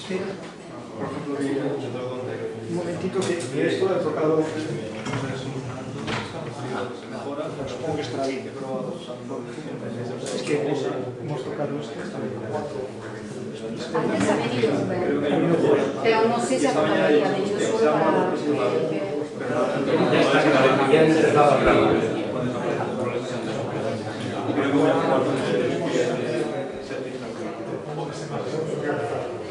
Sí. Por ejemplo, un momentito que esto lo he tocado. Supongo que estará bien, pero es que hemos tocado esto. Antes ha venido, pero no sé si ha tocado ahí, ha venido solo para que...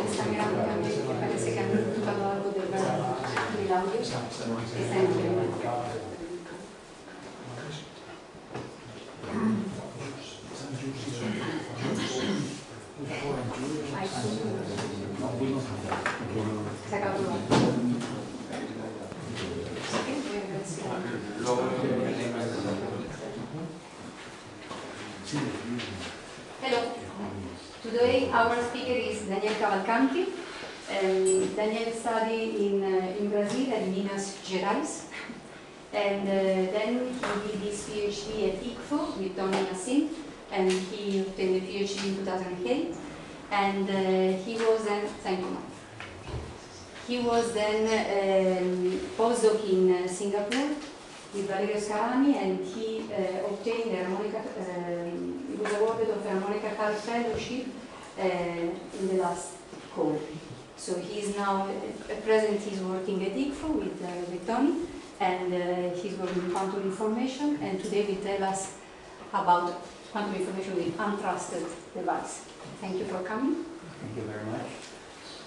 Está mirando también, que parece que han tocado algo del audio. Está en el... Se acabó. Hello. Today our speaker is Daniel Cavalcanti. Daniel studied in Brazil at Minas Gerais. And then he did his PhD at ICFO with Tony Nassim, and he obtained a PhD in 2008. And he was then, thank you. He was then postdoc in Singapore with Valerio Scarani, and he obtained the harmonica. He was awarded of the Harmonica Carl Fellowship in the last call. So he's now at present. He's working at ICFO with Tony, and he's working in quantum information. And today will tell us about quantum information with untrusted device. Thank you for coming. Thank you very much.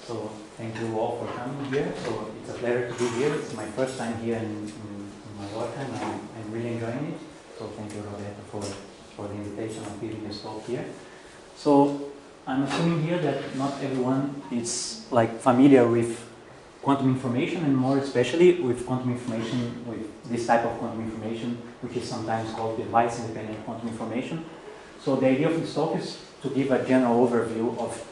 So thank you all for coming here. So it's a pleasure to be here. It's my first time here in my work, and I'm really enjoying it. So thank you, Roberto, for the invitation of giving this talk here. So I'm assuming here that not everyone is like familiar with quantum information, and more especially with quantum information, with this type of quantum information, which is sometimes called device-independent quantum information. So the idea of this talk is to give a general overview of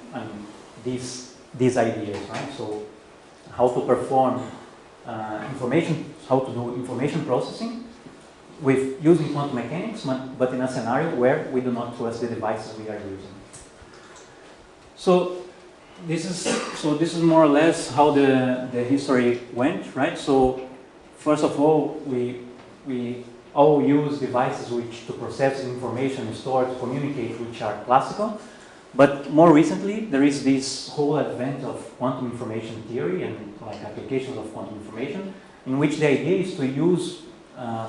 these ideas, right? So how to perform how to do information processing with using quantum mechanics, but in a scenario where we do not trust the devices we are using. So this is more or less how the history went, right? So first of all, we all use devices which to process information, store, to communicate, which are classical. But more recently, there is this whole advent of quantum information theory and like applications of quantum information, in which the idea is to use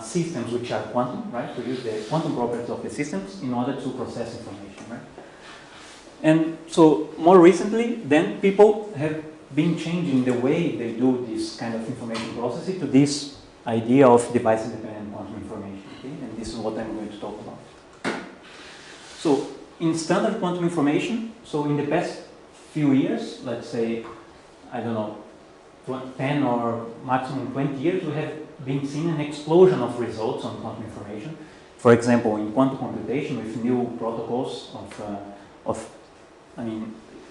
systems which are quantum, right? To use the quantum properties of the systems in order to process information, right? And so more recently, then people have been changing the way they do this kind of information processing to this idea of device-independent quantum information, okay? And this is what I'm going to talk about. So in standard quantum information, so in the past few years, let's say, I don't know, 10 or maximum 20 years, we have been seeing an explosion of results on quantum information. For example, in quantum computation with new protocols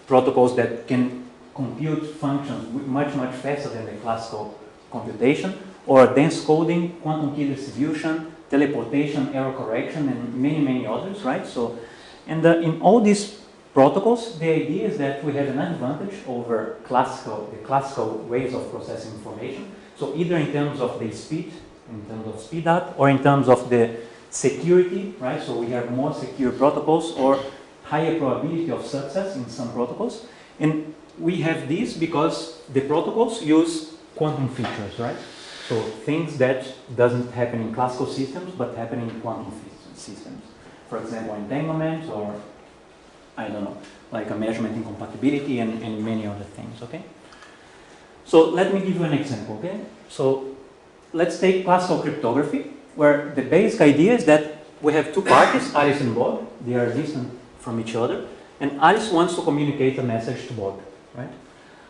protocols that can compute functions much faster than the classical computation, or dense coding, quantum key distribution, teleportation, error correction, and many others, right? So, and in all these protocols, the idea is that we have an advantage over the classical ways of processing information. So either in terms of the speed, in terms of speed up, or in terms of the security, right? So we have more secure protocols or higher probability of success in some protocols. And we have this because the protocols use quantum features, right? So things that doesn't happen in classical systems, but happen in quantum systems. For example, entanglement, or I don't know, like a measurement incompatibility and many other things, okay? So let me give you an example, okay? So let's take classical cryptography, where the basic idea is that we have two parties, Alice and Bob. They are distant from each other, and Alice wants to communicate a message to Bob, right?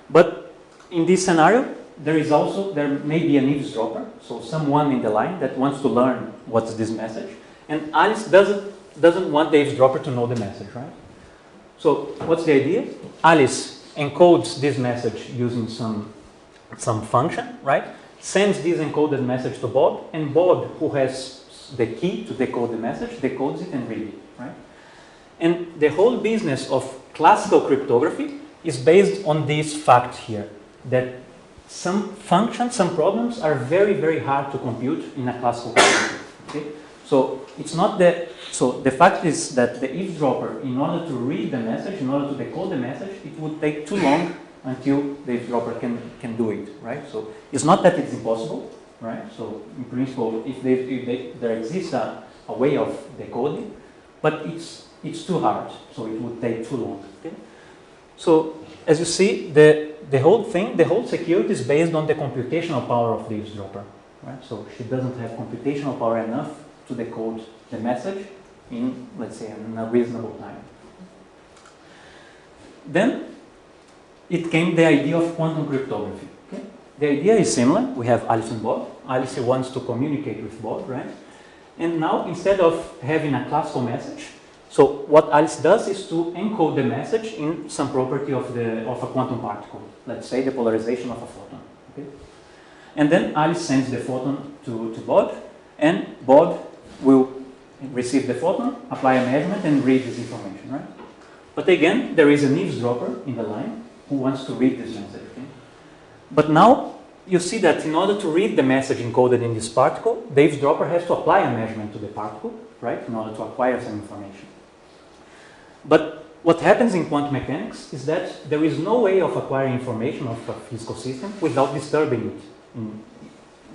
But in this scenario, there may be an eavesdropper, so someone in the line that wants to learn what's this message, and Alice doesn't want the eavesdropper to know the message, right? So what's the idea? Alice encodes this message using some function, right? Sends this encoded message to Bob, and Bob, who has the key to decode the message, decodes it and reads it, right? And the whole business of classical cryptography is based on this fact here, that some functions, some problems are very, very hard to compute in a classical computer. Okay? So it's not that. So the fact is that the eavesdropper, in order to read the message, in order to decode the message, it would take too long until the eavesdropper can do it, right? So it's not that it's impossible, right? So in principle, if there exists a way of decoding, but it's too hard, so it would take too long. Okay? So as you see, the whole thing, the whole security is based on the computational power of the eavesdropper, right? So she doesn't have computational power enough to decode the message in, let's say, in a reasonable time. Then it came the idea of quantum cryptography. Okay? The idea is similar. We have Alice and Bob. Alice wants to communicate with Bob, right? And now, instead of having a classical message, so what Alice does is to encode the message in some property of a quantum particle. Let's say the polarization of a photon. Okay? And then Alice sends the photon to Bob, and Bob will receive the photon, apply a measurement, and read this information, right? But again, there is an eavesdropper in the line who wants to read this message. Okay? But now you see that in order to read the message encoded in this particle, the eavesdropper has to apply a measurement to the particle, right, in order to acquire some information. But what happens in quantum mechanics is that there is no way of acquiring information of a physical system without disturbing it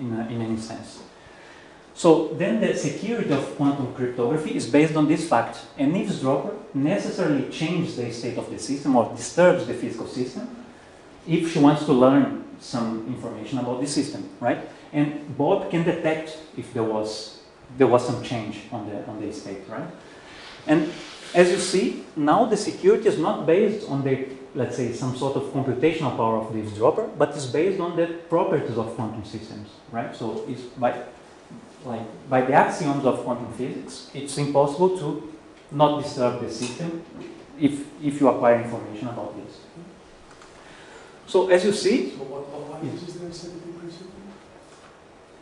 in any sense. So then the security of quantum cryptography is based on this fact. An eavesdropper necessarily changes the state of the system or disturbs the physical system if she wants to learn some information about the system, right? And Bob can detect if there was some change on the state, right? And as you see, now the security is not based on the, let's say, some sort of computational power of the eavesdropper, but is based on the properties of quantum systems, right? So it's by the axioms of quantum physics, it's impossible to not disturb the system if you acquire information about this. So as you see,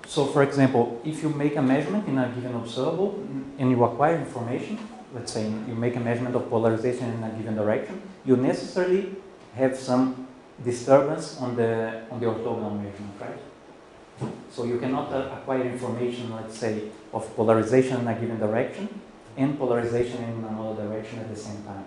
so for example, if you make a measurement in a given observable and you acquire information, let's say you make a measurement of polarization in a given direction, you necessarily have some disturbance on the orthogonal measurement, right? So you cannot acquire information, let's say, of polarization in a given direction and polarization in another direction at the same time.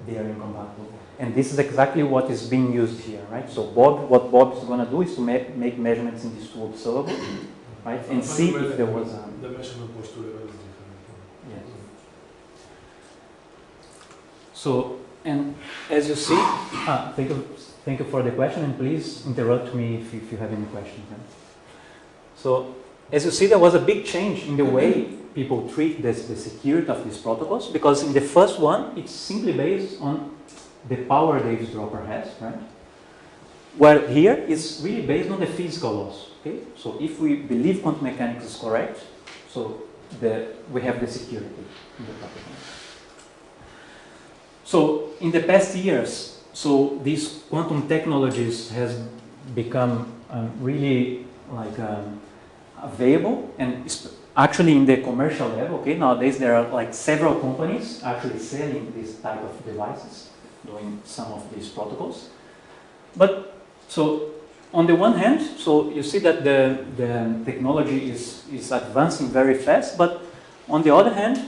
They are incompatible. And this is exactly what is being used here, right? So what Bob is going to do is to make measurements in these two observables, right? And see if there was a... The measurement was 2 levels different. Yes. So, and as you see, thank you for the question, and please interrupt me if you have any questions. Right? So, as you see, there was a big change in the way people treat the security of these protocols, because in the first one, it's simply based on the power the eavesdropper has, right? Where here is really based on the physical laws. Okay, so if we believe quantum mechanics is correct, so we have the security in the protocol. So in the past years, so these quantum technologies has become really available, and actually in the commercial level. Okay, nowadays there are like several companies actually selling this type of devices, doing some of these protocols. But so on the one hand, so you see that the technology is advancing very fast, but on the other hand,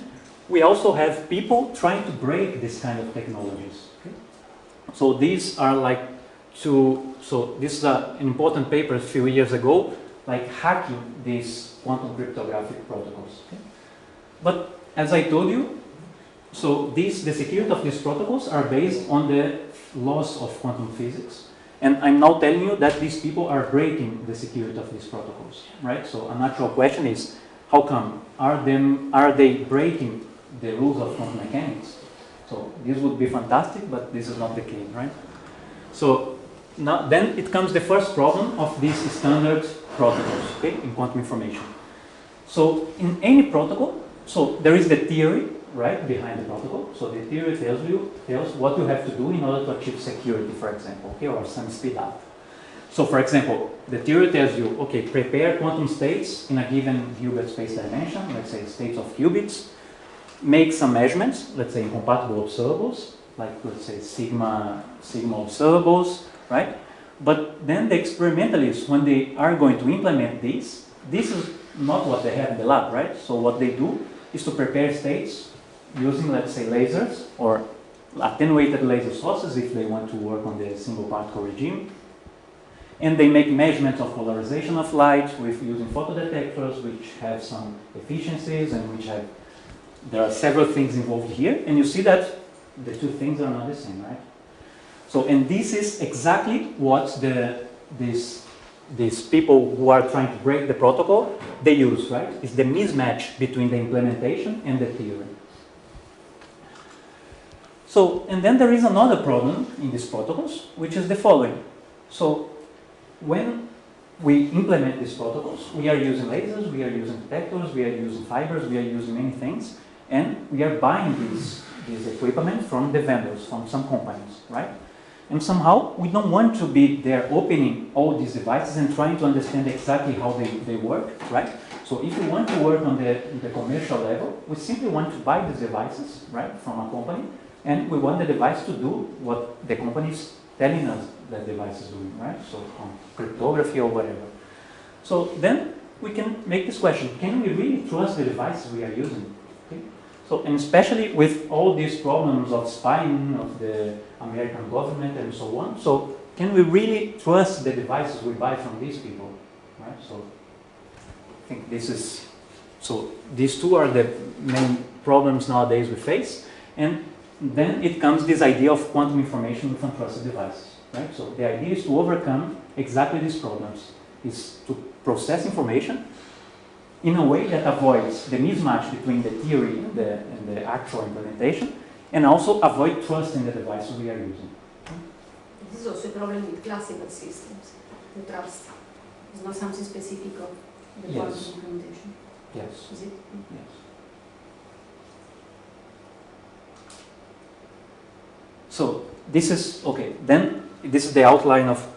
we also have people trying to break this kind of technologies. Okay? So these are so this is an important paper a few years ago, like hacking these quantum cryptographic protocols. Okay? But as I told you, so the security of these protocols are based on the laws of quantum physics. And I'm now telling you that these people are breaking the security of these protocols, right? So a natural question is, how come? Are they breaking the rules of quantum mechanics? So this would be fantastic, but this is not the case, right? So now then it comes the first problem of these standard protocols, okay, in quantum information. So in any protocol, so there is the theory, right, behind the protocol. So the theory tells what you have to do in order to achieve security, for example, okay, or some speed up. So for example, the theory tells you, okay, prepare quantum states in a given Hilbert space dimension, let's say states of qubits, make some measurements, let's say incompatible observables, like let's say sigma observables, right? But then the experimentalists, when they are going to implement this is not what they have in the lab, right? So what they do is to prepare states using, let's say, lasers or attenuated laser sources if they want to work on the single particle regime. And they make measurements of polarization of light with using photodetectors, which have some efficiencies and which have, there are several things involved here. And you see that the two things are not the same, right? So, and this is exactly what these people who are trying to break the protocol, they use, right? It's the mismatch between the implementation and the theory. So, and then there is another problem in these protocols, which is the following. So, when we implement these protocols, we are using lasers, we are using detectors, we are using fibers, we are using many things, and we are buying this equipment from the vendors, from some companies, right? And somehow we don't want to be there opening all these devices and trying to understand exactly how they work, right? So if we want to work on the commercial level, we simply want to buy these devices, right, from a company, and we want the device to do what the company is telling us that device is doing, right? So on cryptography or whatever. So then we can make this question, can we really trust the devices we are using? Okay? So, and especially with all these problems of spying of the American government and so on, so can we really trust the devices we buy from these people, right? So I think this is, so these two are the main problems nowadays we face, and then it comes this idea of quantum information with untrusted devices, right? So the idea is to overcome exactly these problems, is to process information in a way that avoids the mismatch between the theory and the actual implementation, and also avoid trust in the devices we are using. This is also a problem with classical systems, the trust. It's not something specific of the quantum implementation. Yes. Is it? Yes. So this is, okay, then this is the outline of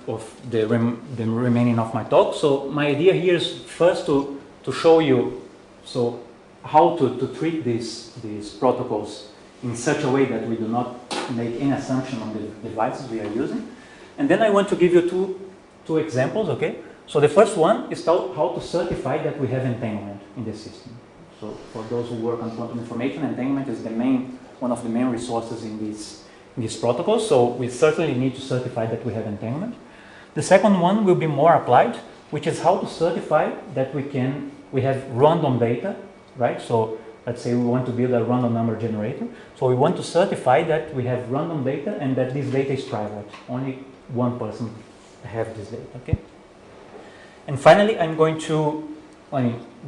the remaining of my talk. So my idea here is first to show you so how to treat these protocols in such a way that we do not make any assumption on the devices we are using. And then I want to give you two examples, okay? So the first one is how to certify that we have entanglement in the system. So for those who work on quantum information, entanglement is one of the main resources in these protocols. So we certainly need to certify that we have entanglement. The second one will be more applied, which is how to certify that we have random data, right? So let's say we want to build a random number generator. So we want to certify that we have random data and that this data is private. Only one person has this data, okay? And finally, I'm going to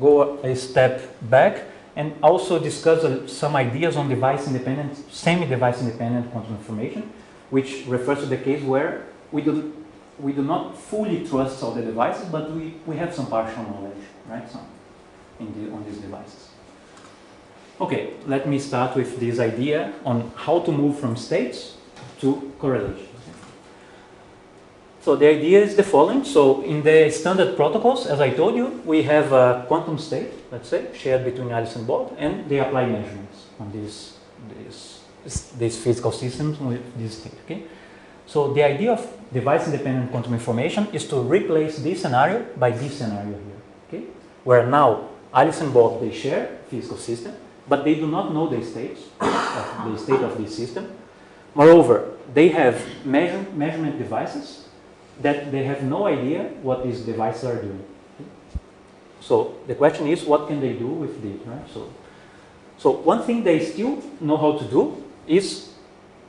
go a step back and also discuss some ideas on device-independent, semi-device-independent quantum information, which refers to the case where we do not fully trust all the devices, but we have some partial knowledge, right? On these devices. Okay, let me start with this idea on how to move from states to correlations. So the idea is the following. So in the standard protocols, as I told you, we have a quantum state, let's say, shared between Alice and Bob, and they apply measurements on these physical systems with this state, okay? So the idea of device-independent quantum information is to replace this scenario by this scenario here, okay? Where now Alice and Bob, they share physical system, but they do not know the state of this system. Moreover, they have measurement devices that they have no idea what these devices are doing. Okay? So the question is, what can they do with this, right? So one thing they still know how to do is,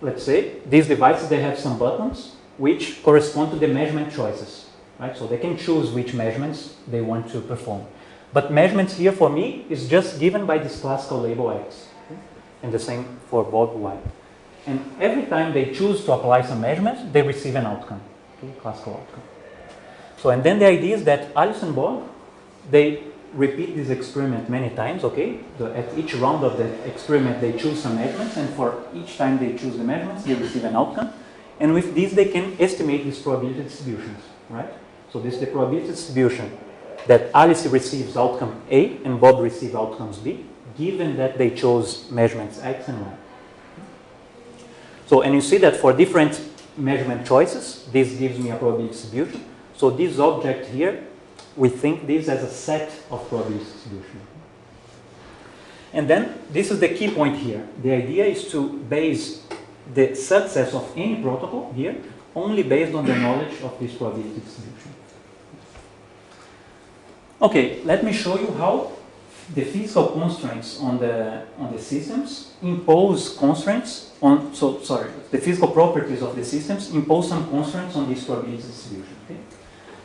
let's say, these devices, they have some buttons which correspond to the measurement choices, right? So they can choose which measurements they want to perform. But measurements here for me is just given by this classical label X, okay? And the same for Bob Y. And every time they choose to apply some measurements, they receive an outcome, okay? Classical outcome. So, and then the idea is that Alice and Bob, they repeat this experiment many times, okay? At each round of the experiment, they choose some measurements, and for each time they choose the measurements, they receive an outcome. And with this, they can estimate these probability distributions, right? So this is the probability distribution that Alice receives outcome A and Bob receives outcomes B, given that they chose measurements X and Y. So, and you see that for different measurement choices, this gives me a probability distribution. So this object here, we think this as a set of probability distribution. And then, this is the key point here. The idea is to base the success of any protocol here only based on the knowledge of this probability distribution. Okay, let me show you how the physical constraints on the systems impose constraints on, the physical properties of the systems impose some constraints on this probability distribution. Okay?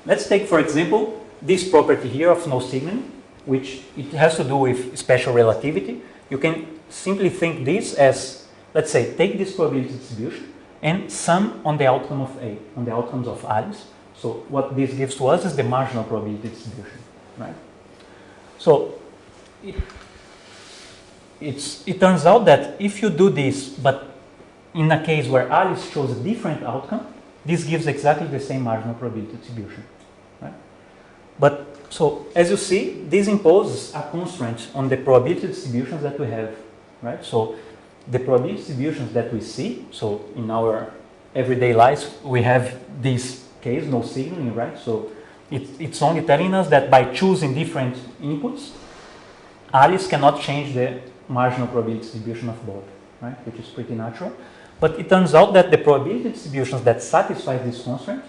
Let's take, for example, this property here of no signaling, which it has to do with special relativity. You can simply think this as, let's say, take this probability distribution and sum on the outcome of A, on the outcomes of Alice. So what this gives to us is the marginal probability distribution, right? So it turns out that if you do this, but in a case where Alice shows a different outcome, this gives exactly the same marginal probability distribution, right? But so as you see, this imposes a constraint on the probability distributions that we have, right? So the probability distributions that we see, so in our everyday lives, we have this case, no signaling, right? So it's only telling us that by choosing different inputs, Alice cannot change the marginal probability distribution of both, right? Which is pretty natural. But it turns out that the probability distributions that satisfy this constraint,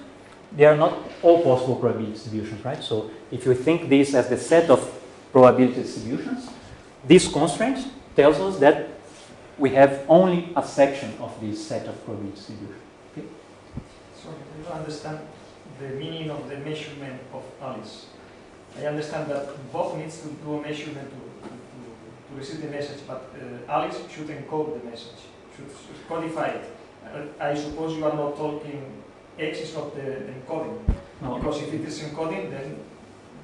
they are not all possible probability distributions, right? So if you think this as the set of probability distributions, this constraint tells us that we have only a section of this set of probability distributions. Okay? Sorry, I don't understand the meaning of the measurement of Alice. I understand that Bob needs to do a measurement to receive the message, but Alice should encode the message, should codify it. I suppose you are not talking X is not the encoding, No. because if it is encoding, then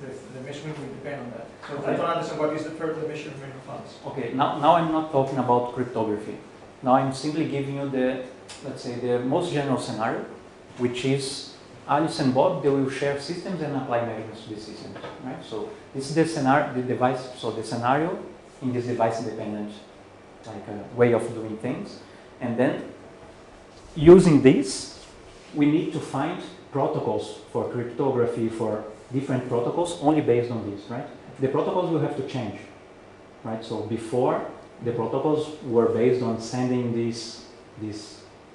the measurement will depend on that. So I don't understand what is the further measurement of Alice. Okay, now I'm not talking about cryptography. Now I'm simply giving you the, let's say, the most general scenario, which is Alice and Bob, they will share systems and apply measurements to the systems, right? So this is the scenario, the device, so the scenario in this device-independent way of doing things. And then using this, we need to find protocols for cryptography, for different protocols, only based on this, right? The protocols will have to change, right? So before, the protocols were based on sending this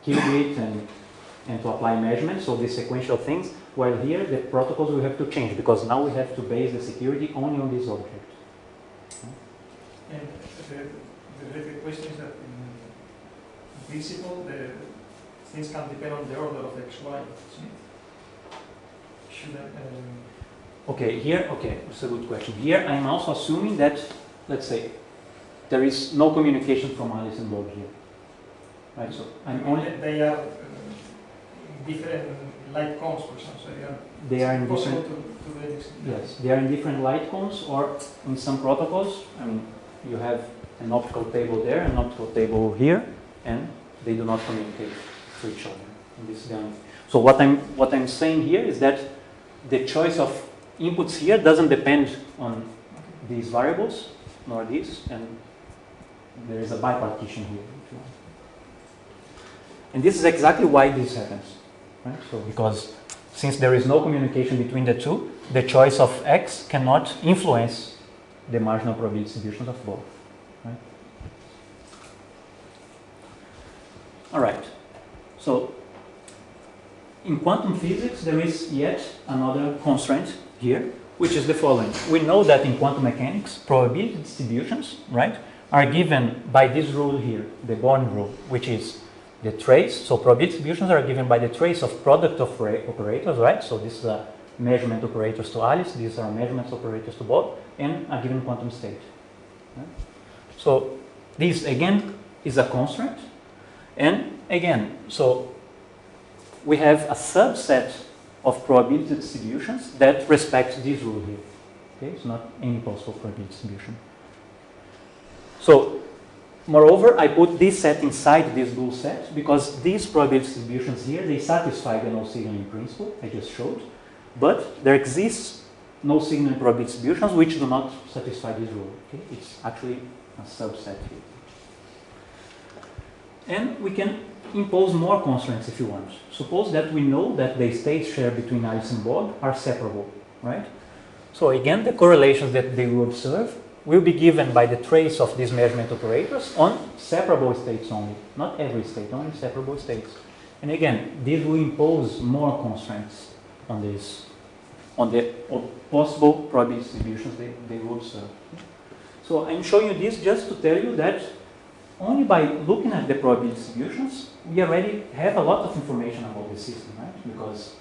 qubit and to apply measurements, so these sequential things, while here the protocols will have to change, because now we have to base the security only on this object. And the related question is that in principle, the things can depend on the order of X, Y. Should Okay, that's a good question. Here I'm also assuming that, let's say, there is no communication from Alice and Bob here. Right, so I'm only... They are different light cones, for example. So they are in possible different... to Yes, they are in different light cones, or in some protocols, I mean, you have an optical table there, an optical table here, and they do not communicate to each other. In this down. So what I'm saying here is that the choice of inputs here doesn't depend on these variables, nor these, and there is a bipartition here. And this is exactly why this happens, right? So because since there is no communication between the two, the choice of X cannot influence the marginal probability distributions of both, right? All right. So in quantum physics, there is yet another constraint here, which is the following. We know that in quantum mechanics, probability distributions, right, are given by this rule here, the Born rule, which is the trace. So probability distributions are given by the trace of product of operators, right? So this is a measurement operators to Alice, these are measurements operators to Bob, and a given quantum state. Right? So this again is a constraint, and again, so we have a subset of probability distributions that respect this rule here. Okay, it's not any possible probability distribution. So, moreover, I put this set inside this rule set because these probability distributions here, they satisfy the no signaling principle I just showed, but there exists no signaling probability distributions which do not satisfy this rule. Okay, it's actually a subset here. And we can impose more constraints if you want. Suppose that we know that the states shared between Alice and Bob are separable, right? So again, the correlations that they will observe will be given by the trace of these measurement operators on separable states only, not every state, only separable states. And again, this will impose more constraints on this, on the possible probability distributions they will observe. So I'm showing you this just to tell you that only by looking at the probability distributions, we already have a lot of information about the system, right? Because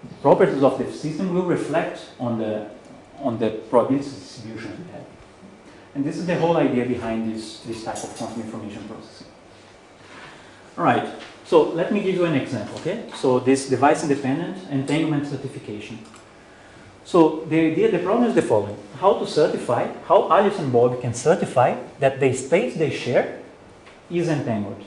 the properties of the system will reflect on the probability distribution we have. And this is the whole idea behind this type of quantum information processing. All right, so let me give you an example, okay? So this device-independent entanglement certification. So the problem is the following. How Alice and Bob can certify that the states they share is entangled.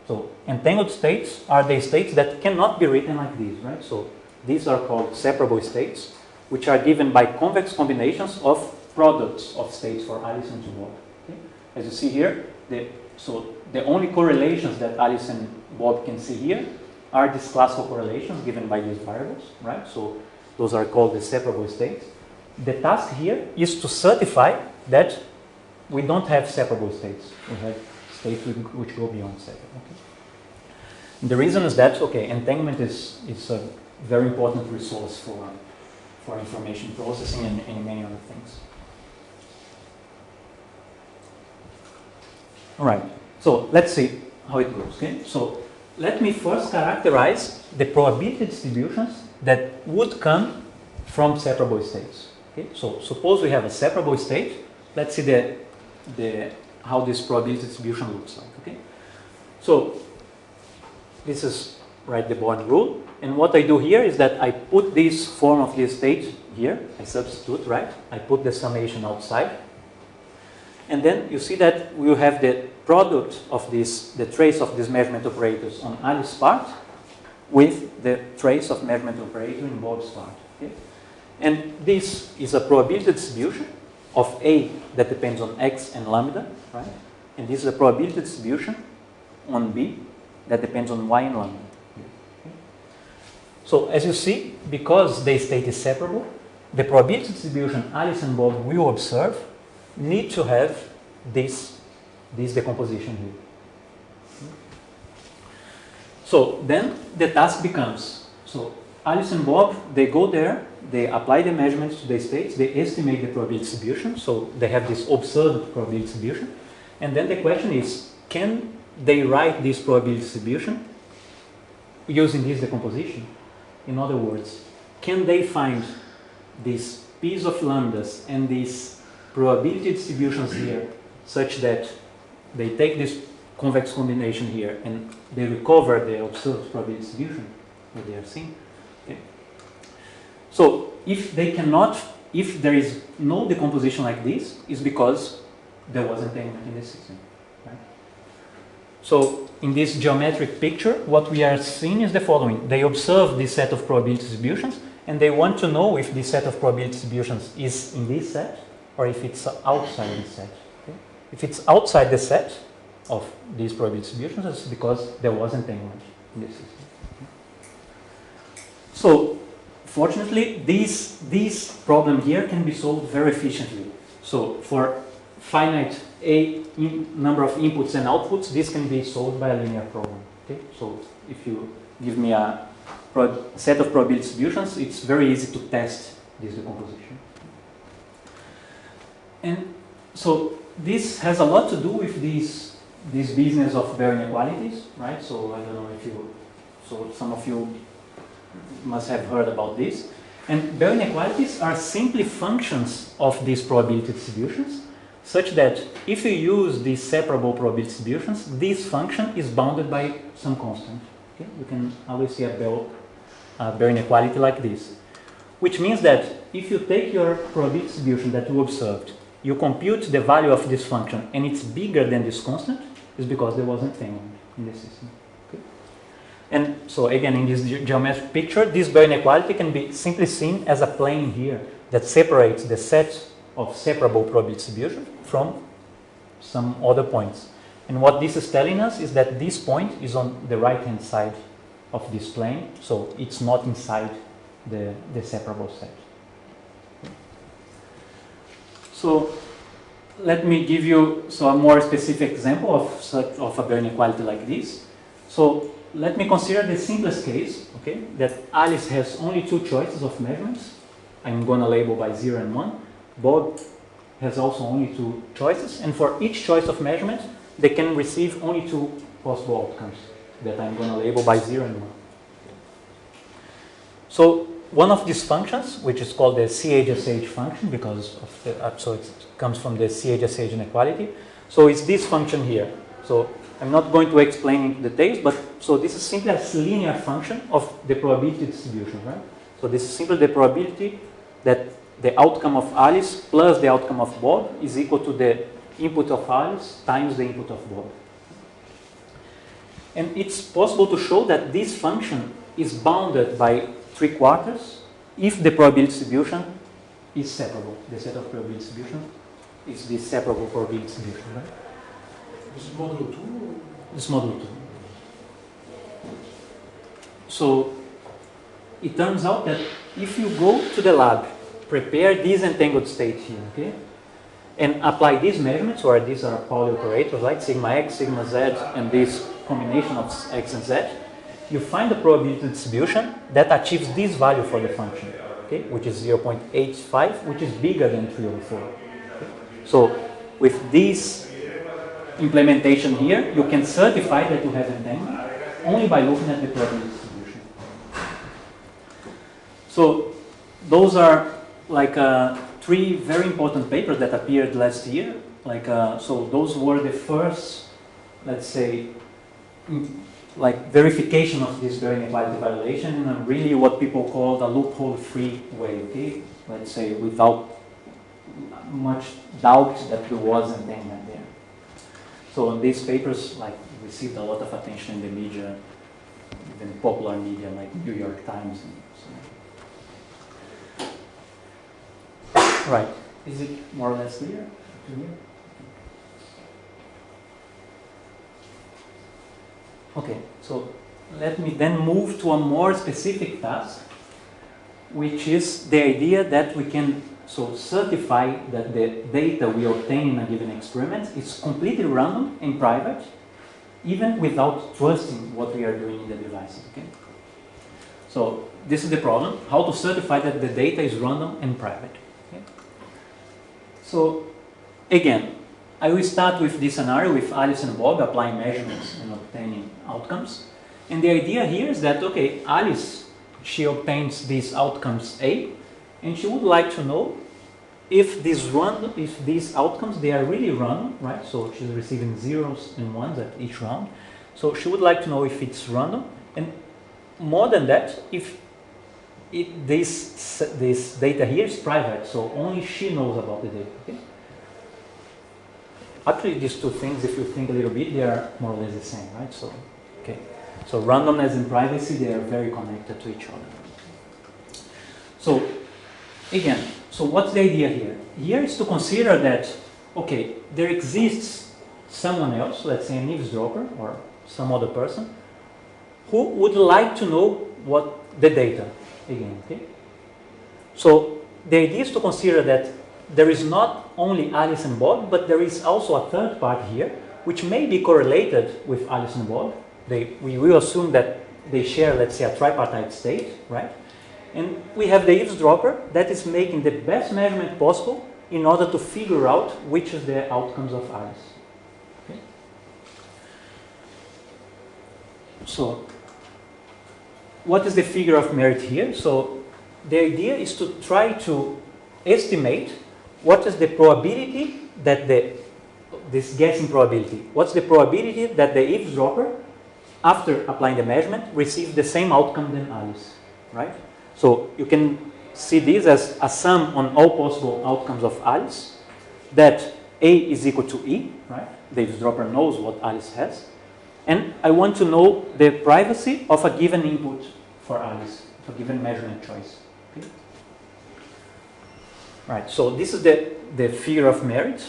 So entangled states are the states that cannot be written like this, right? So these are called separable states, which are given by convex combinations of products of states for Alice and Bob. Okay? As you see here, the only correlations that Alice and Bob can see here are these classical correlations given by these variables, right? So those are called the separable states. The task here is to certify that we don't have separable states. We have states which go beyond separable. Okay? And the reason is that, okay, entanglement is a very important resource for information processing and many other things. All right, so let's see how it goes. Okay, so let me first characterize the probability distributions that would come from separable states. Okay, so suppose we have a separable state. Let's see how this probability distribution looks like. Okay, so this is the Born rule, and what I do here is that I put this form of this state here. I substitute, right? I put the summation outside. And then you see that we will have the product of the trace of these measurement operators on Alice's part with the trace of measurement operator in Bob's part. Okay? And this is a probability distribution of A that depends on X and lambda, right? And this is a probability distribution on B that depends on Y and lambda. Okay? So as you see, because the state is separable, the probability distribution Alice and Bob will observe need to have this decomposition here. So then the task becomes, so Alice and Bob, they go there, they apply the measurements to the states, they estimate the probability distribution, so they have this observed probability distribution, and then the question is, can they write this probability distribution using this decomposition? In other words, can they find this piece of lambdas and these probability distributions here such that they take this convex combination here and they recover the observed probability distribution that they are seeing. Okay. So if there is no decomposition like this, is because there was entanglement in the system. Right? So in this geometric picture, what we are seeing is the following. They observe this set of probability distributions and they want to know if this set of probability distributions is in this set or if it's outside this set. Okay? If it's outside the set of these probability distributions, it's because there was entanglement in the system. Okay? So, fortunately, this problem here can be solved very efficiently. So, for finite number of inputs and outputs, this can be solved by a linear program. Okay? So, if you give me a set of probability distributions, it's very easy to test this decomposition. And so this has a lot to do with this business of Barry inequalities, right? So I don't know some of you must have heard about this. And Barry inequalities are simply functions of these probability distributions, such that if you use these separable probability distributions, this function is bounded by some constant. Okay? You can always see a Barry inequality like this, which means that if you take your probability distribution that you observed, you compute the value of this function and it's bigger than this constant, is because there was entanglement in the system. Okay? And so again, in this geometric picture, this Barry inequality can be simply seen as a plane here that separates the set of separable probability distribution from some other points. And what this is telling us is that this point is on the right-hand side of this plane, so it's not inside the separable set. So let me give you a more specific example of a Bell inequality like this. So let me consider the simplest case, okay, that Alice has only two choices of measurements. I'm going to label by 0 and 1. Bob has also only two choices, and for each choice of measurement, they can receive only two possible outcomes that I'm going to label by 0 and 1. So one of these functions, which is called the CHSH function, because of the, so it comes from the CHSH inequality. So it's this function here. So I'm not going to explain in details, but so this is simply a linear function of the probability distribution, right? So this is simply the probability that the outcome of Alice plus the outcome of Bob is equal to the input of Alice times the input of Bob. And it's possible to show that this function is bounded by 3/4 if the probability distribution is separable. The set of probability distribution is the separable probability distribution, right? This is modulo 2? This is modulo 2. So it turns out that if you go to the lab, prepare this entangled state here, okay, and apply these measurements, or these are Pauli operators, like sigma x, sigma z, and this combination of x and z, you find the probability distribution that achieves this value for the function, okay, which is 0.85, which is bigger than 3 over 4. Okay? So with this implementation here, you can certify that you have entanglement only by looking at the probability distribution. So those are like 3 very important papers that appeared last year. Like so those were the first, let's say, like verification of this Bell inequality violation in a really what people call a loophole-free way, okay? Let's say without much doubt that there was entanglement there. So these papers like received a lot of attention in the media, even popular media like New York Times. And so. Right. Is it more or less clear? Okay, so let me then move to a more specific task, which is the idea that we can certify that the data we obtain in a given experiment is completely random and private, even without trusting what we are doing in the device. Okay? So this is the problem: how to certify that the data is random and private. Okay? So again, I will start with this scenario with Alice and Bob applying measurements and obtaining outcomes. And the idea here is that, okay, Alice, she obtains these outcomes A, and she would like to know if these outcomes, they are really random, right? So she's receiving zeros and ones at each round. So she would like to know if it's random. And more than that, if this data here is private, so only she knows about the data, okay? Actually, these two things, if you think a little bit, they are more or less the same, right? So, okay. So randomness and privacy, they are very connected to each other. So, again, so what's the idea here? Here is to consider that, okay, there exists someone else, let's say an eavesdropper or some other person, who would like to know what the data, again, okay? So the idea is to consider that there is not only Alice and Bob, but there is also a third part here, which may be correlated with Alice and Bob. We will assume that they share, let's say, a tripartite state, right? And we have the eavesdropper that is making the best measurement possible in order to figure out which is the outcomes of Alice. Okay? So, what is the figure of merit here? So, the idea is to try to estimate what is the probability that this guessing probability, what's the probability that the eavesdropper, after applying the measurement, receives the same outcome than Alice, right? So you can see this as a sum on all possible outcomes of Alice, that A is equal to E, right? The eavesdropper knows what Alice has. And I want to know the privacy of a given input for Alice, a given measurement choice. Okay? Right, so this is the figure of merit.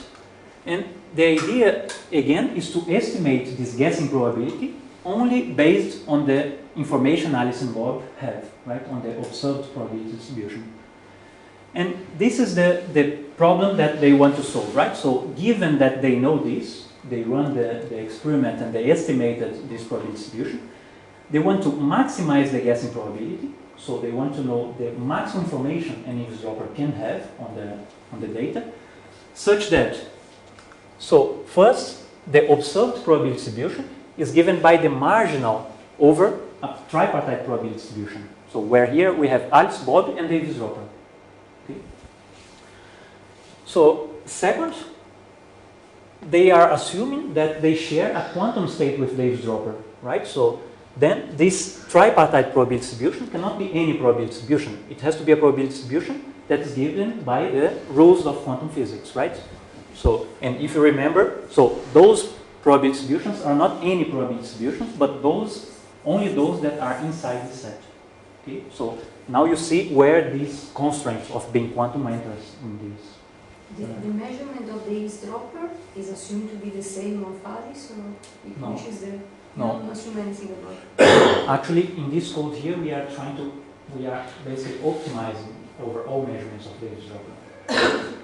And the idea, again, is to estimate this guessing probability only based on the information Alice and Bob have, right, on the observed probability distribution. And this is the problem that they want to solve, right? So given that they know this, they run the experiment and they estimated this probability distribution, they want to maximize the guessing probability. So they want to know the maximum information an eavesdropper can have on the data, such that, so first, the observed probability distribution is given by the marginal over a tripartite probability distribution. So where here we have Alice, Bob, and the eavesdropper. Okay. So second, they are assuming that they share a quantum state with the eavesdropper, right? So then this tripartite probability distribution cannot be any probability distribution. It has to be a probability distribution that is given by the rules of quantum physics, right? So, and if you remember, so those probability distributions are not any probability distributions, but only those that are inside the set. Okay? So now you see where these constraints of being quantum enters in this. The measurement of the eavesdropper is assumed to be the same of Alice, or it No. pushes the... No. You don't assume anything about it. Actually, in this code here, we are basically optimizing over all measurements of the eavesdropper.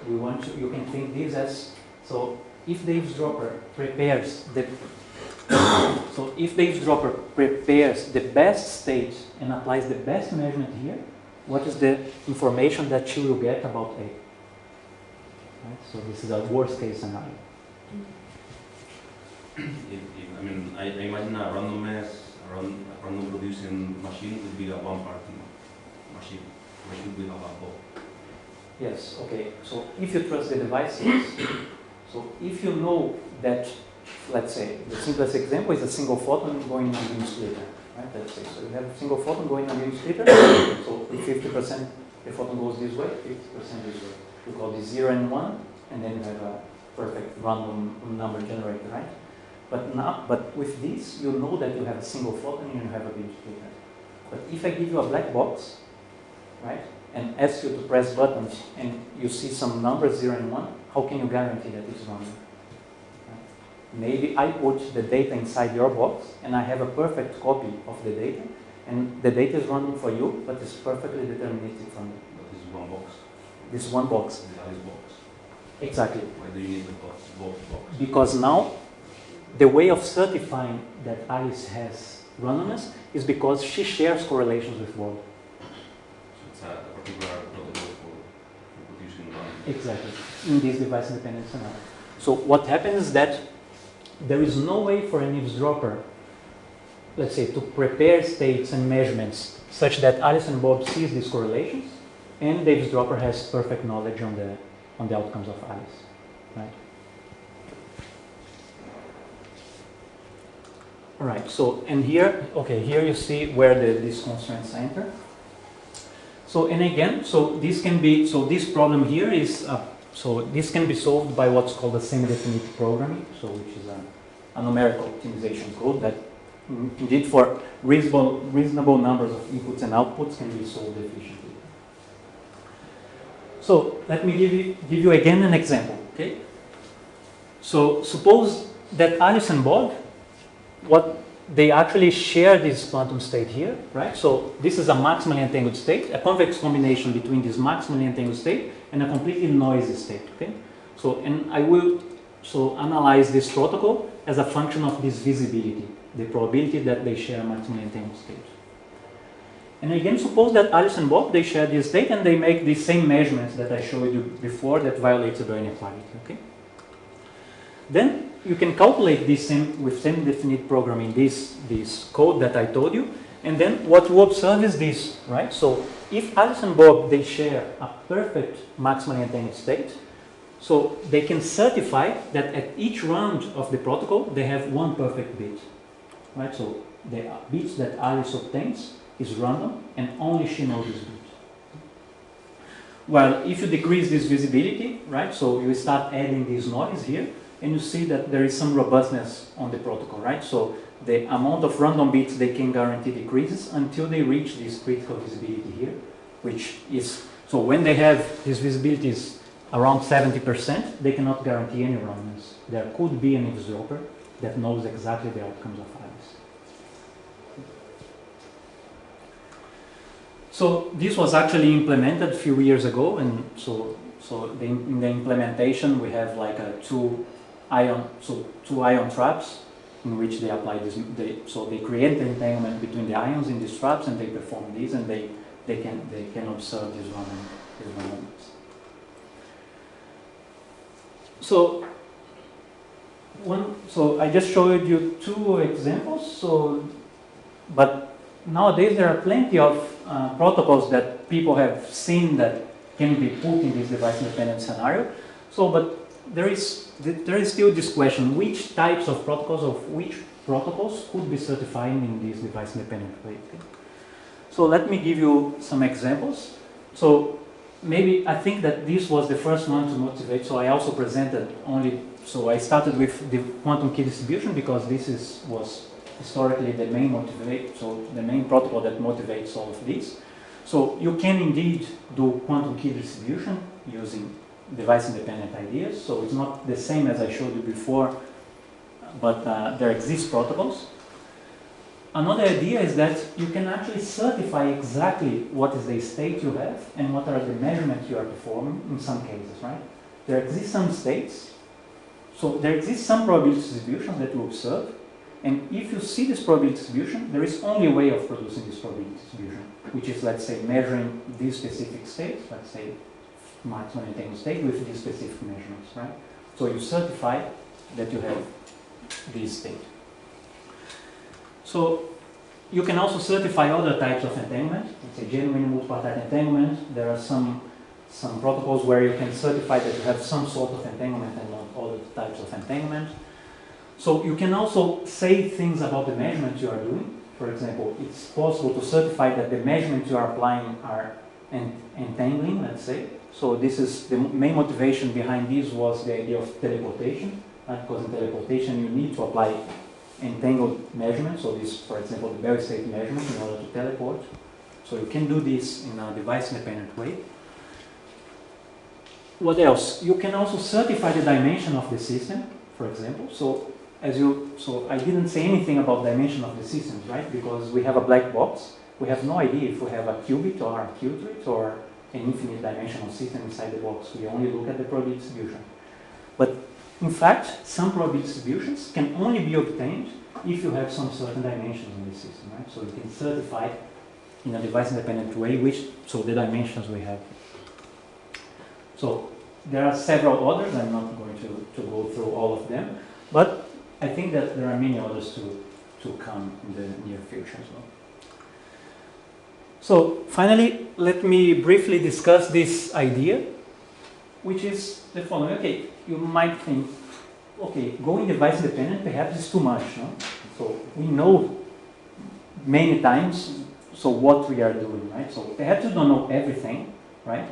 We want to, you can think this as, so if the eavesdropper prepares the best state and applies the best measurement here, what is the information that she will get about A? Right? So this is a worst case scenario. I imagine a randomness, a random producing machine would be a one-party machine. Why should we have a both? Yes, okay. So if you trust the devices, so if you know that, let's say, the simplest example is a single photon going on the beam splitter, right? Let's say, so you have a single photon going on the beam splitter, so 50% the photon goes this way, 50% this way. You call this 0 and 1, and then you have a perfect random number generator, right? But with this, you know that you have a single photon and you have a beam splitter. But if I give you a black box, right, and ask you to press buttons and you see some numbers 0 and 1, how can you guarantee that it's random? Right? Maybe I put the data inside your box and I have a perfect copy of the data, and the data is random for you, but it's perfectly deterministic for me. But this is one box. This is one box. This is Alice box. Exactly. Why do you need the both box? Because now, the way of certifying that Alice has randomness is because she shares correlations with Bob. So it's a particular protocol for producing random. Exactly, in this device independent scenario. So what happens is that there is no way for an eavesdropper, let's say, to prepare states and measurements such that Alice and Bob sees these correlations, and the eavesdropper has perfect knowledge on the outcomes of Alice, right? All right, so, and here, okay, here you see where these constraints enter. So, and again, so this can be, so this problem here is, so this can be solved by what's called a semi-definite programming, so which is a numerical optimization code that indeed for reasonable numbers of inputs and outputs can be solved efficiently. So let me give you again an example, okay? So suppose that Alice and Bob, what they actually share this quantum state here, right? So this is a maximally entangled state, a convex combination between this maximally entangled state and a completely noisy state, okay? So, and I will analyze this protocol as a function of this visibility, the probability that they share a maximally entangled state. And again, suppose that Alice and Bob, they share this state and they make the same measurements that I showed you before that violates the inequality, okay? Then you can calculate this with semi-definite programming, this code that I told you, and then what you observe is this, right? So if Alice and Bob, they share a perfect maximally entangled state, so they can certify that at each round of the protocol, they have one perfect bit, right? So the bits that Alice obtains is random, and only she knows this bit. While if you decrease this visibility, right, so you start adding this noise here, and you see that there is some robustness on the protocol, right? So the amount of random bits they can guarantee decreases until they reach this critical visibility here, which is, so when they have these visibilities around 70%, they cannot guarantee any randomness. There could be an eavesdropper that knows exactly the outcomes of Alice. So this was actually implemented a few years ago, and in the implementation we have like two ion traps in which they apply this. So they create the entanglement between the ions in these traps, and they perform these, and they can observe this randomness. So I just showed you two examples. But nowadays there are plenty of protocols that people have seen that can be put in this device-independent scenario. But there is still this question: which types of which protocols could be certified in this device-independent way? Okay? So let me give you some examples. So maybe I think that this was the first one to motivate. So I also presented only. So I started with the quantum key distribution because this was historically the main the main protocol that motivates all of this. So you can indeed do quantum key distribution using device-independent ideas. So it's not the same as I showed you before, but there exist protocols. Another idea is that you can actually certify exactly what is the state you have and what are the measurements you are performing in some cases, right? There exist some states. So there exists some probability distribution that you observe, and if you see this probability distribution, there is only a way of producing this probability distribution, which is, let's say, measuring these specific states, let's say maximum entangled state with these specific measurements, right? So you certify that you have this state. So you can also certify other types of entanglement, let's say genuine multipartite entanglement. There are some protocols where you can certify that you have some sort of entanglement and not other types of entanglement. So you can also say things about the measurements you are doing. For example, it's possible to certify that the measurements you are applying are entangling, let's say. So this is the main motivation behind this was the idea of teleportation, right? Because in teleportation you need to apply entangled measurements. So this, for example, the Berry state measurement in order to teleport. So you can do this in a device-independent way. What else? You can also certify the dimension of the system, for example. So I didn't say anything about dimension of the systems, right? Because we have a black box. We have no idea if we have a qubit or a qubit or an infinite dimensional system inside the box. We only look at the probability distribution. But in fact, some probability distributions can only be obtained if you have some certain dimensions in the system, right? So you can certify in a device-independent way so the dimensions we have. So there are several others. I'm not going to go through all of them, but I think that there are many others to come in the near future as well. So finally, let me briefly discuss this idea, which is the following. Okay, you might think, okay, going device-independent perhaps is too much, no? So we know many times what we are doing, right? So perhaps we don't know everything, right?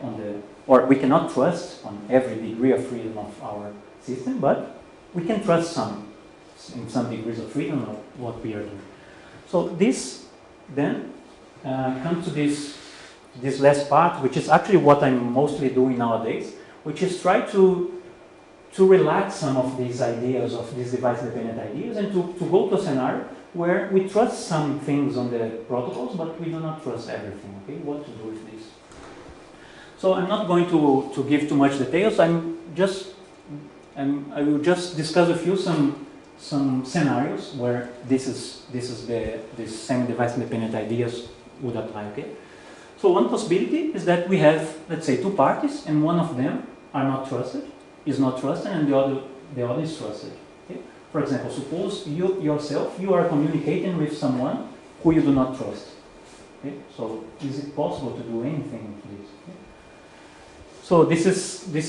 Or we cannot trust on every degree of freedom of our system, but we can trust in some degrees of freedom of what we are doing. So this then comes to this last part, which is actually what I'm mostly doing nowadays, which is try to relax some of these ideas of these device-independent ideas and to go to a scenario where we trust some things on the protocols, but we do not trust everything. Okay, what to do with this? So I'm not going to give too much details. I will just discuss a few some scenarios where this same device-independent ideas would apply. Okay. So one possibility is that we have, let's say, two parties, and one of them is not trusted, and the other is trusted. Okay. For example, suppose you are communicating with someone who you do not trust. Okay. So is it possible to do anything with this? Okay. So this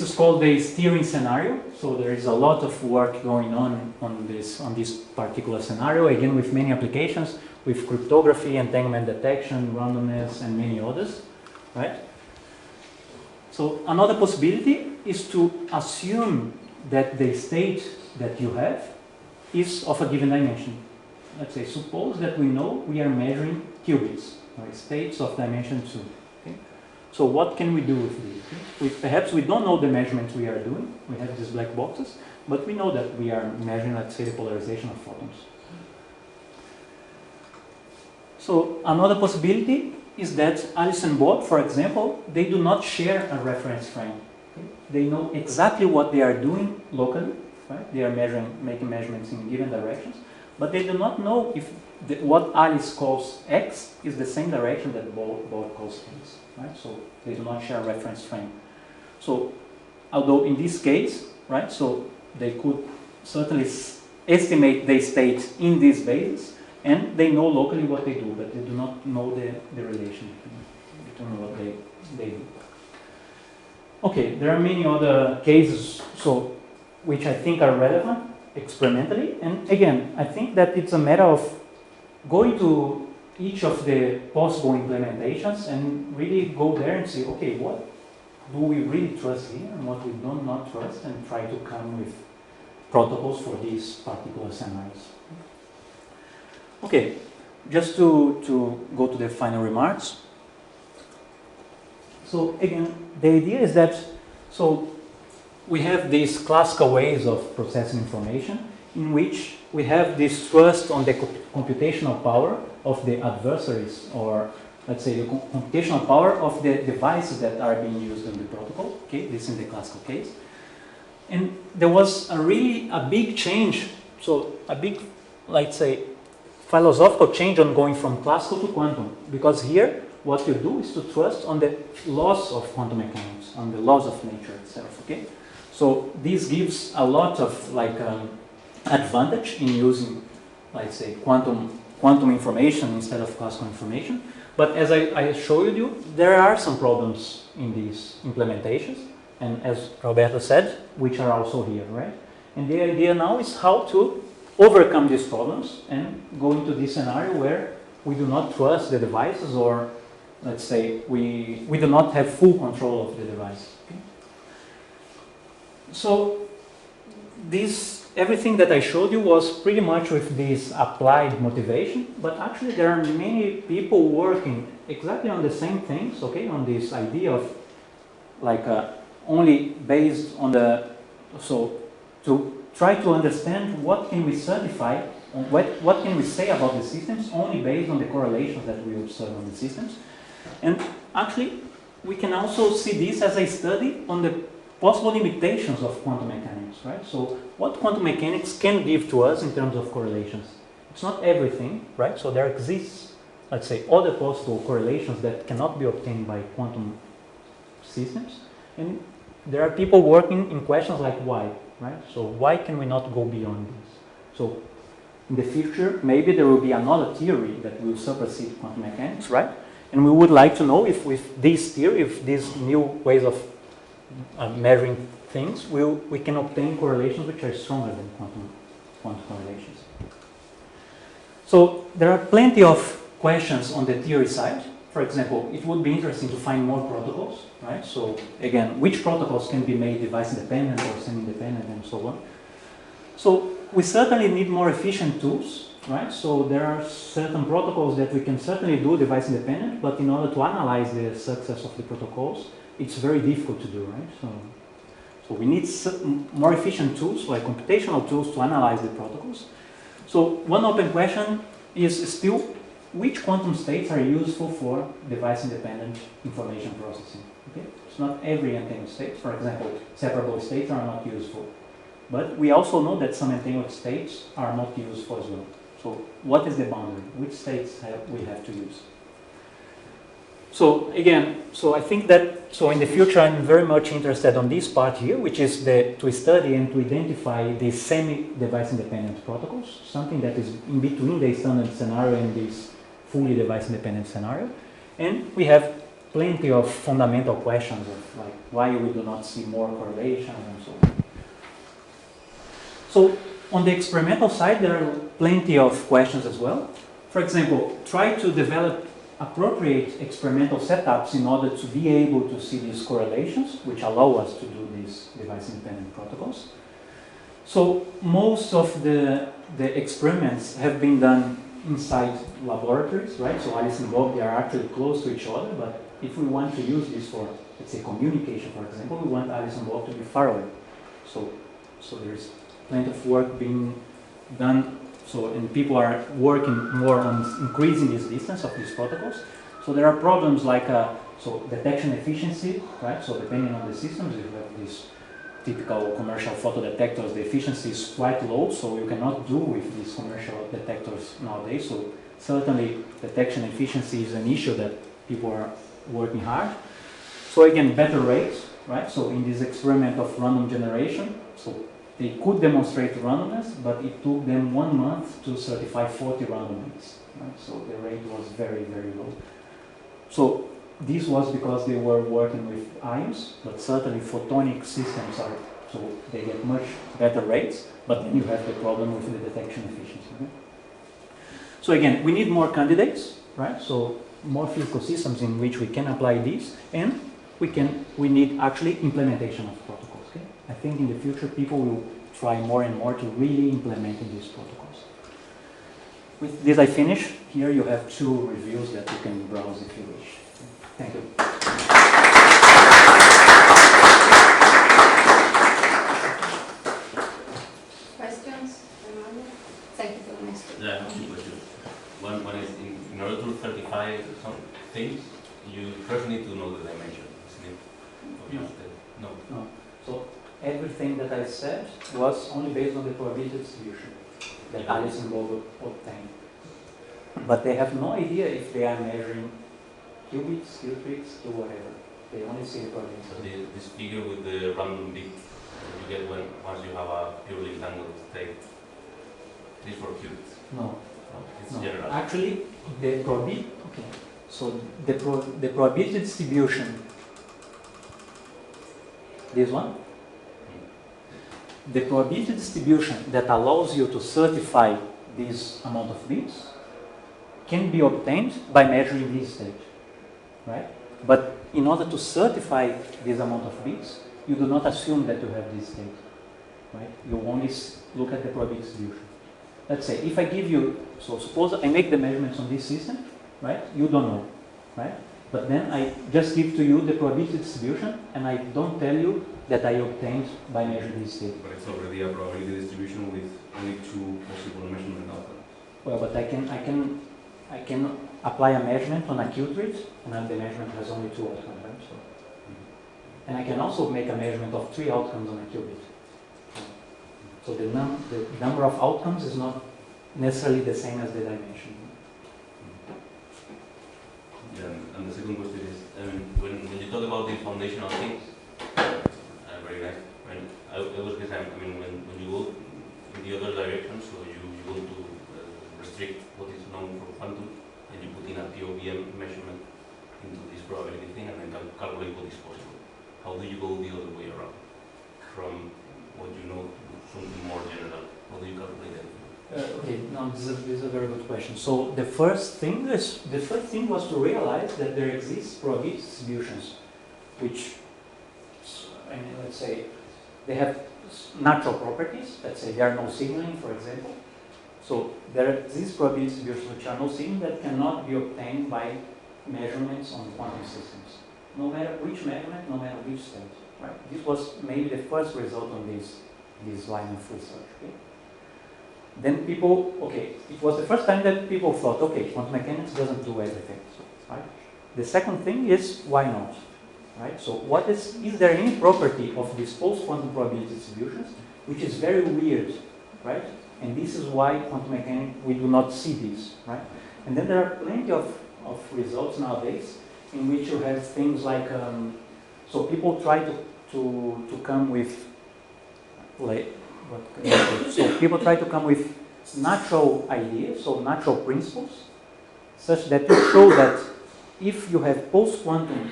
is called the steering scenario. So there is a lot of work going on this particular scenario, again with many applications, with cryptography, entanglement detection, randomness, and many others, right? So another possibility is to assume that the state that you have is of a given dimension. Let's say, suppose that we know we are measuring qubits, right? States of dimension 2. Okay? So what can we do with these? Perhaps we don't know the measurements we are doing. We have these black boxes, but we know that we are measuring, let's say, the polarization of photons. So another possibility is that Alice and Bob, for example, they do not share a reference frame. Okay? They know exactly what they are doing locally, right? They are making measurements in given directions, but they do not know if what Alice calls X is the same direction that Bob calls X, right? So they do not share a reference frame. So although in this case, right, so they could certainly estimate the state in this basis, and they know locally what they do, but they do not know the relation between what they do. Okay, there are many other cases so which I think are relevant experimentally, and again, I think that it's a matter of going to each of the possible implementations and really go there and say, okay, what do we really trust here and what we do not trust, and try to come with protocols for these particular scenarios. Okay, just to go to the final remarks. So again, the idea is that so we have these classical ways of processing information in which we have this trust on the computational power of the adversaries, or let's say the computational power of the devices that are being used in the protocol. Okay, this is the classical case. And there was a big change, so a big, let's say, philosophical change on going from classical to quantum, because here what you do is to trust on the laws of quantum mechanics, on the laws of nature itself. Okay, so this gives a lot of advantage in using, let's say, quantum information instead of classical information. But as I showed you, there are some problems in these implementations, and as Roberto said, which are also here, right? And the idea now is how to overcome these problems and go into this scenario where we do not trust the devices, or let's say we do not have full control of the device. Okay? So everything that I showed you was pretty much with this applied motivation, but actually there are many people working exactly on the same things, okay, on this idea of only based on to try to understand what can we certify, what can we say about the systems only based on the correlations that we observe on the systems. And actually we can also see this as a study on the possible limitations of quantum mechanics, right? So what quantum mechanics can give to us in terms of correlations. It's not everything, right? So there exists, let's say, other possible correlations that cannot be obtained by quantum systems. And there are people working in questions like why, right? So why can we not go beyond this? So in the future, maybe there will be another theory that will supersede quantum mechanics, right? And we would like to know if with this theory, if these new ways of measuring things, we can obtain correlations which are stronger than quantum correlations. So there are plenty of questions on the theory side. For example, it would be interesting to find more protocols, right? So again, which protocols can be made device independent or semi-independent and so on. So we certainly need more efficient tools, right? So there are certain protocols that we can certainly do device independent, but in order to analyze the success of the protocols, it's very difficult to do, right? So we need more efficient tools, like computational tools, to analyze the protocols. So one open question is still, which quantum states are useful for device-independent information processing? Okay? It's not every entangled state. For example, separable states are not useful. But we also know that some entangled states are not useful as well. So what is the boundary? Which states we have to use? So again, so I think that in the future I'm very much interested on this part here, which is to study and to identify the semi-device independent protocols, something that is in between the standard scenario and this fully device independent scenario. And we have plenty of fundamental questions of like why we do not see more correlation and so on. So on the experimental side, there are plenty of questions as well. For example, try to develop appropriate experimental setups in order to be able to see these correlations, which allow us to do these device-independent protocols. So most of the experiments have been done inside laboratories, right? So Alice and Bob, they are actually close to each other, but if we want to use this for, let's say, communication, for example, we want Alice and Bob to be far away. So there's plenty of work being done. So, and people are working more on increasing this distance of these protocols. So there are problems like so detection efficiency, right? So depending on the systems, you have these typical commercial photo detectors, the efficiency is quite low, so you cannot do with these commercial detectors nowadays. So certainly detection efficiency is an issue that people are working hard. So again, better rates, right? So in this experiment of random generation, so they could demonstrate randomness, but it took them 1 month to certify 40 random bits. Right? So the rate was very, very low. So this was because they were working with ions, but certainly photonic systems are, so they get much better rates, but then you have the problem with the detection efficiency. Okay? So again, we need more candidates, right? So more physical systems in which we can apply these, and we need actually implementation of protocols. Okay? I think in the future people will try more and more to really implement these protocols. With this I finish. Here you have 2 reviews that you can browse if you wish. Thank you. Questions? Thank you for the next. Yeah, I have 2 questions. One is in order to certify some things, you first need to know the dimension, isn't it? No. No. So everything that I said was only based on the probability distribution that Alice and Bob obtained. But they have no idea if they are measuring qubits, qubits, or whatever. They only see the probability. So this figure with the random bit that you get once you have a purely entangled state is for qubits. No. It's No. general. Actually, the probability. Okay. So the probability distribution. This one. The probability distribution that allows you to certify this amount of bits can be obtained by measuring this state, right? But in order to certify this amount of bits, you do not assume that you have this state, right? You only look at the probability distribution. Let's say if I give you, so suppose I make the measurements on this system, right? You don't know, right? But then I just give to you the probability distribution, and I don't tell you that I obtained by measuring this state. But it's already a probability distribution with only 2 possible measurement outcomes. Well, but I can apply a measurement on a qubit, and then the measurement has only 2 outcomes, right? So, and I can also make a measurement of 3 outcomes on a qubit. So the number of outcomes is not necessarily the same as the dimension. Yeah, and the second question is, when you talk about the foundational things, very nice. I was guessing, when you go in the other direction, so you want to restrict what is known for quantum, and you put in a POVM measurement into this probability thing, and then calculate what is possible. How do you go the other way around? From what you know to something more general, how do you calculate that? Okay, no, this is a very good question. So the first thing was to realize that there exist probability distributions, which, let's say, they have natural properties. Let's say there are no signaling, for example. So there exist probability distributions which are no signaling that cannot be obtained by measurements on quantum systems, no matter which measurement, no matter which state. Right? This was maybe the first result on this line of research. Okay? Then it was the first time that people thought, okay, quantum mechanics doesn't do everything. Right? The second thing is, why not? Right? So is there any property of these post-quantum probability distributions which is very weird, right? And this is why quantum mechanics, we do not see this, right? And then there are plenty of results nowadays in which you have things like, so people try to come with, so people try to come with natural ideas, so natural principles, such that you show that if you have post-quantum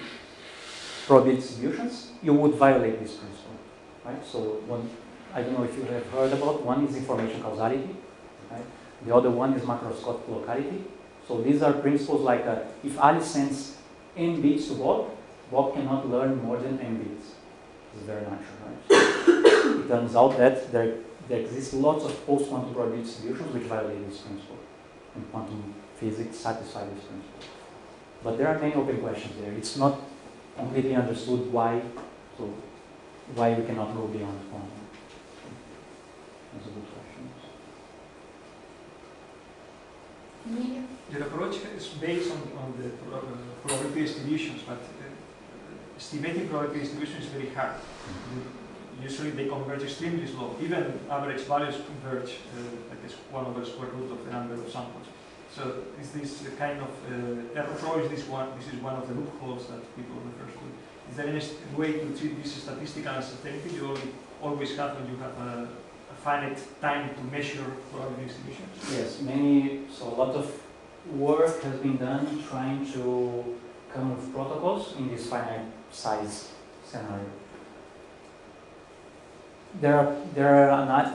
probability distributions, you would violate this principle, right? So I don't know if you have heard about, one is information causality, right? The other one is macroscopic locality. So these are principles like if Alice sends n bits to Bob, Bob cannot learn more than n bits. It's very natural, right? It turns out that there exist lots of post-quantum probability distributions which violate this principle, and quantum physics satisfy this principle. But there are many open questions there. It's not completely understood why we cannot go beyond quantum. That's a good question. Emilio? Your approach is based on the probability distributions, but estimating probability distribution is very hard. Usually they converge extremely slow. Even average values converge like this 1/square root of the number of samples. So is this a kind of error? Probably this is one of the loopholes that people refer to. Is there any way to treat this statistical uncertainty you always have when you have a finite time to measure probability distribution? Yes, so a lot of work has been done trying to come with protocols in this finite size scenario.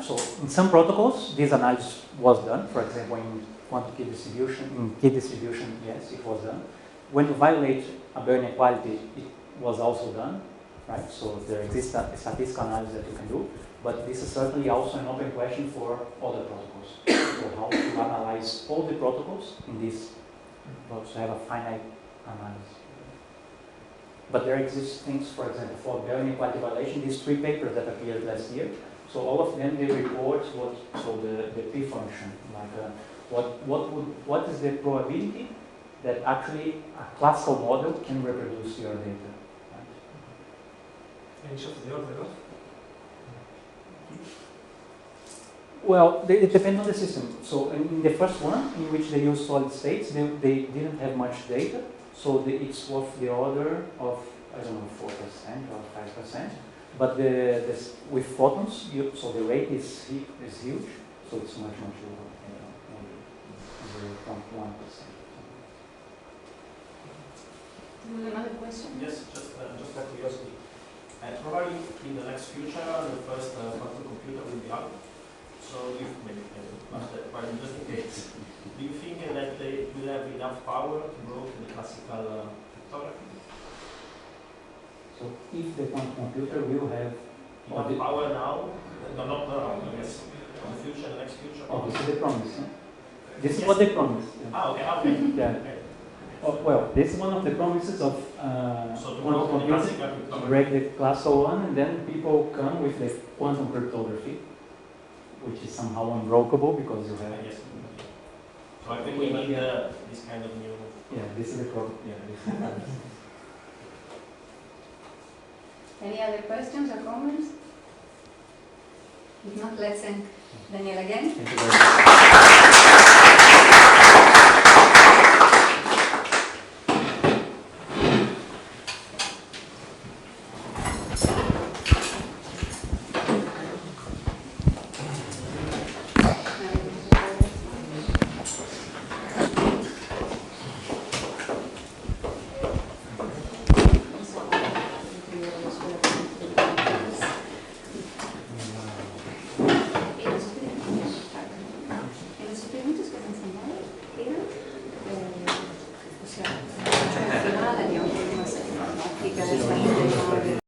So in some protocols, this analysis was done. For example, in quantum key distribution, yes, it was done. When you violate a Barr inequality, it was also done, right? So there exists a statistical analysis that you can do, but this is certainly also an open question for other protocols. So how to analyze all the protocols in this, to have a finite analysis. But there exist things, for example, for Barr inequality violation, these 3 papers that appeared last year. So all of them, they report the P function, like what is the probability that actually a classical model can reproduce your data. Right? Any of the order of? Well, it depends on the system. So in the first one, in which they use solid states, they didn't have much data. So it's of the order of, I don't know, 4% or 5%. But with photons, so the rate is huge. So it's much lower, maybe 0.1%. Another question? Yes, just out of curiosity. Probably in the next future, the first quantum computer will be out. So if maybe but just in case, do you think that they will have enough power to go to the classical cryptography? So if the quantum computer will have Enough power now? No, not now. Yes, in the future, the next future. oh, this is the promise. Huh? This is what they promise. Yeah. Okay. Yeah. Okay. Oh, well, this is one of the promises of So to quantum go to the computing, classical to cryptography. break the classical one, and then people come with the quantum cryptography, which is somehow unbreakable because you have. Yes. So I think we need this kind of new. Yeah, this is the problem. Yeah, this is the problem. Any other questions or comments? If not, let's thank Daniel again. Thank you very much.